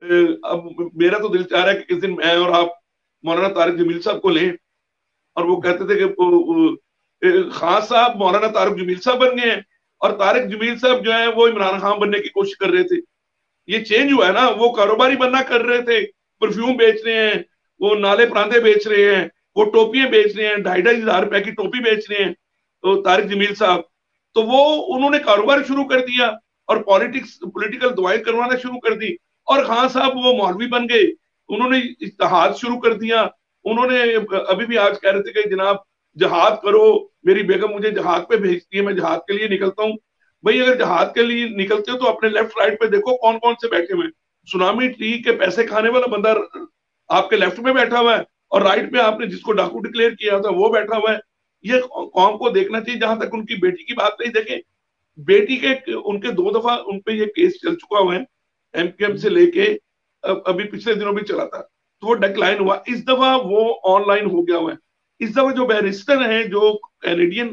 अब मेरा तो दिल चाह रहा है कि किसी दिन मैं और आप मौलाना तारिक जमील साहब को लें, और वो कहते थे कि खान साहब मौलाना तारिक जमील साहब बन गए हैं, और तारिक जमील साहब जो है वो इमरान खान बनने की कोशिश कर रहे थे। ये चेंज हुआ है ना, वो कारोबारी बनना कर रहे थे, परफ्यूम बेच रहे हैं, वो नाले परांदे बेच रहे हैं, वो टोपियां बेच रहे हैं, 2,500 रुपए की टोपी बेच रहे हैं तो तारिक जमील साहब। तो वो उन्होंने कारोबार शुरू कर दिया और पॉलिटिकल दुआएं करवाना शुरू कर दी, और खान साहब वो मौलवी बन गए, उन्होंने इत्तेहाद शुरू कर दिया। उन्होंने अभी भी आज कह रहे थे कि जनाब जहाद करो, मेरी बेगम मुझे जहाद पे भेजती है, मैं जहाद के लिए निकलता हूँ। भाई अगर जहाज के लिए निकलते हो तो अपने लेफ्ट राइट पे देखो कौन कौन से बैठे हुए हैं। सुनामी ट्री के पैसे खाने वाला बंदा आपके लेफ्ट में बैठा हुआ है, और राइट पे आपने जिसको डाकू डिक्लेयर किया था वो बैठा हुआ है। ये कौम को देखना चाहिए। जहां तक उनकी बेटी की बात नहीं, देखें बेटी के उनके 2 दफा उन पे ये केस चल चुका हुआ है, एमकेएम से लेके अभी पिछले दिनों भी चला था, तो वो डिक्लाइन हुआ। इस दफा वो ऑनलाइन हो गया हुआ है। इस दफा जो बैरिस्टर हैं जो कैनेडियन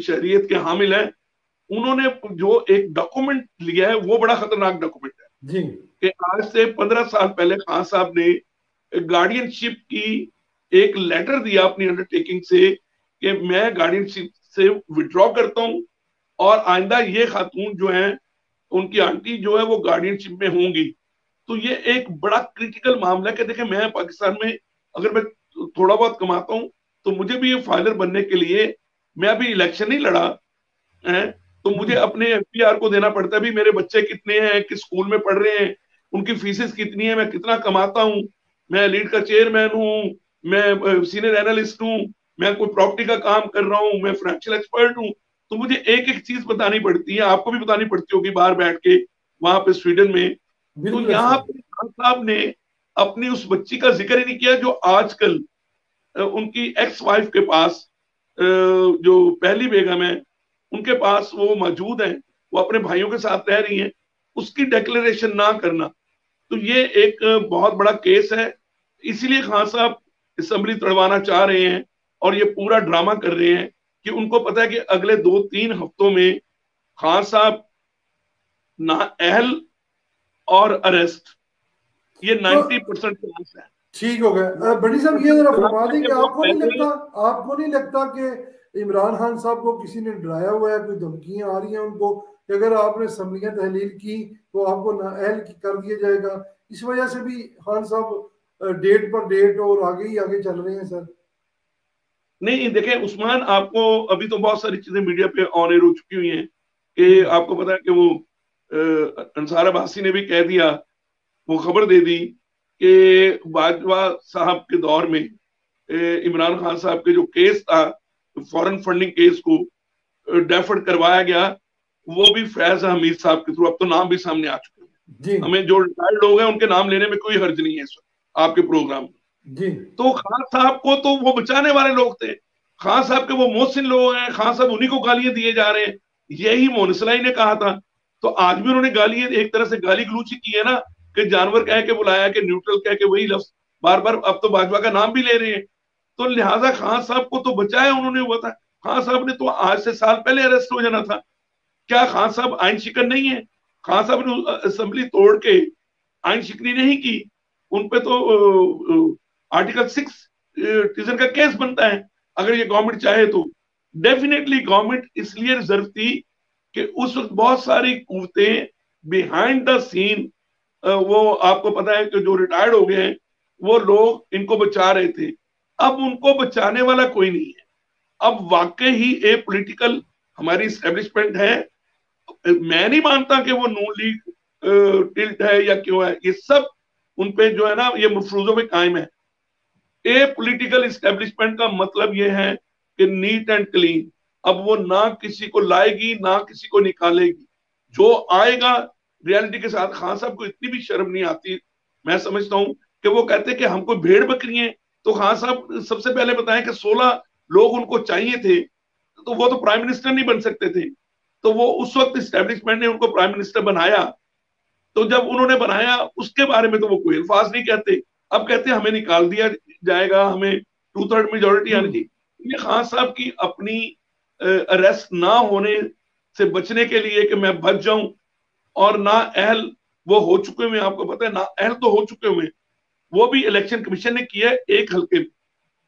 शरीयत के हामिल हैं, उन्होंने जो एक डॉक्यूमेंट लिया है वो बड़ा खतरनाक डॉक्यूमेंट है जी। कि आज से 15 साल पहले खान साहब ने गार्डियनशिप की एक लेटर दिया अपनी अंडरटेकिंग से कि मैं गार्डियनशिप से विड्रॉ करता हूं, और आइंदा ये खातून जो है उनकी आंटी जो है वो गार्डियनशिप में होंगी। तो ये एक बड़ा क्रिटिकल मामला है कि देखिए मैं पाकिस्तान में अगर मैं थोड़ा बहुत कमाता हूं तो मुझे भी ये फाइलर बनने के लिए, मैं अभी इलेक्शन नहीं लड़ा है, तो मुझे अपने एफपीआर को देना पड़ता है भी मेरे बच्चे कितने हैं, किस स्कूल में पढ़ रहे हैं, उनकी फीसेस कितनी है, मैं कितना कमाता हूँ, मैं लीड का चेयरमैन हूँ, मैं सीनियर एनालिस्ट हूँ, मैं कोई प्रॉपर्टी का काम कर रहा हूँ, मैं फाइनेंशियल एक्सपर्ट हूँ। तो मुझे एक एक चीज बतानी पड़ती है, आपको भी बतानी पड़ती होगी बाहर बैठ के वहां पे स्वीडन में। तो बिल्कुल यहाँ सर। पे खान साहब ने अपनी उस बच्ची का जिक्र ही नहीं किया जो आजकल उनकी एक्स वाइफ के पास, जो पहली बेगम है उनके पास वो मौजूद है, वो अपने भाइयों के साथ रह रही हैं, उसकी डिक्लेरेशन ना करना। तो ये एक बहुत बड़ा केस है। इसीलिए खान साहब असेंबली तड़वाना चाह रहे हैं और ये पूरा ड्रामा कर रहे हैं कि उनको पता है कि अगले 2-3 हफ्तों में खान साहब ना अहल और अरेस्ट, ये तो 90% चांस है। ठीक हो गया। बड़ी साहब ये 90% जरा चांस फरमा है दें कि कि वो आपको नहीं पहले, लगता, आपको नहीं लगता कि इमरान खान साहब को किसी ने डराया हुआ है, कोई धमकियां आ रही हैं उनको कि अगर आपने असम्बलियां तहलील की तो आपको नाअहल कर दिया जाएगा? इस वजह से भी खान साहब डेट पर डेट और आगे ही आगे चल रहे हैं सर। नहीं देखें उस्मान, आपको अभी तो बहुत सारी चीजें मीडिया पे ऑन एयर हो चुकी हुई हैं कि आपको पता है कि वो अंसार अब्बासी ने भी कह दिया, वो खबर दे दी कि बाजवा साहब के दौर में इमरान खान साहब के जो केस था, फॉरेन फंडिंग केस को डेफर्ड करवाया गया, वो भी फैज हमीद साहब के थ्रू। अब तो नाम भी सामने आ चुके हैं, जी हमें जो रिटायर्ड लोग हैं उनके नाम लेने में कोई हर्ज नहीं है इस वक्त आपके प्रोग्राम में। जी। तो खान साहब को तो वो बचाने वाले लोग थे, खान साहब के वो मोहसिन लोग हैं, खान साहब उन्हीं को गालियां दिए जा रहे हैं। यही मोनसलाई ने कहा था। तो आज भी उन्होंने गाली, एक तरह से गाली गलूची की है ना, कि जानवर कह के बुलाया, कि न्यूट्रल कह के वही लफ्ज बार बार, अब तो बाजवा का नाम भी ले रहे हैं। तो लिहाजा खान साहब को तो बचाया उन्होंने, हुआ था। खान साहब ने तो आज से साल पहले अरेस्ट हो जाना था। क्या खान साहब आइन शिकन नहीं है? खान साहब ने असेंबली तोड़ के आइन शिकनी नहीं की, उन पे तो आर्टिकल 6 टीजन का केस बनता है अगर ये गवर्नमेंट चाहे तो। डेफिनेटली गवर्नमेंट इसलिए रिजर्व थी कि उस वक्त बहुत सारी कुवतें बिहाइंड द सीन, वो आपको पता है कि जो रिटायर्ड हो गए हैं वो लोग इनको बचा रहे थे। अब उनको बचाने वाला कोई नहीं है। अब वाकई ही ए पॉलिटिकल हमारी स्टैब्लिशमेंट है। मैं नहीं मानता कि वो नून लीग टिल्ट है या क्यों है, ये सब उन पे जो है ना ये मफरूजों में कायम है। ए पॉलिटिकल इस्टेब्लिशमेंट का मतलब ये है कि नीट एंड क्लीन। अब वो ना किसी को लाएगी ना किसी को निकालेगी, जो आएगा रियलिटी के साथ। खान साहब को इतनी भी शर्म नहीं आती, मैं समझता हूं कि वो कहते हैं कि हमको भेड़ बकरी है। तो खान साहब सबसे पहले बताएं कि 16 लोग उनको चाहिए थे, तो वो तो प्राइम मिनिस्टर नहीं बन सकते थे। तो वो उस वक्त इस्टेब्लिशमेंट ने उनको प्राइम मिनिस्टर बनाया। तो जब उन्होंने बनाया उसके बारे में तो वो कोई अल्फाज नहीं कहते। अब कहते हैं हमें निकाल दिया जाएगा, हमें 2/3 मेजोरिटी आनी चाहिए। ये खान साहब की अपनी अरेस्ट ना होने से बचने के लिए कि मैं बच जाऊं और ना अहल वो हो चुके हुए, आपको पता है ना, अहल तो हो चुके हुए, वो भी इलेक्शन कमीशन ने किया है एक हल्के में।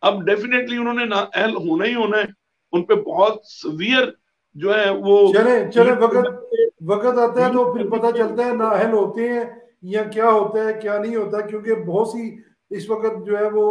अब डेफिनेटली उन्होंने ना अहल होना ही होना है, उन पे बहुत सवियर जो है वो चले चले, हीट वक्त वक्त आता है तो फिर पता करने चलता है नाअहल होते हैं या क्या होता है क्या नहीं होता, क्योंकि बहुत सी इस वक्त जो है वो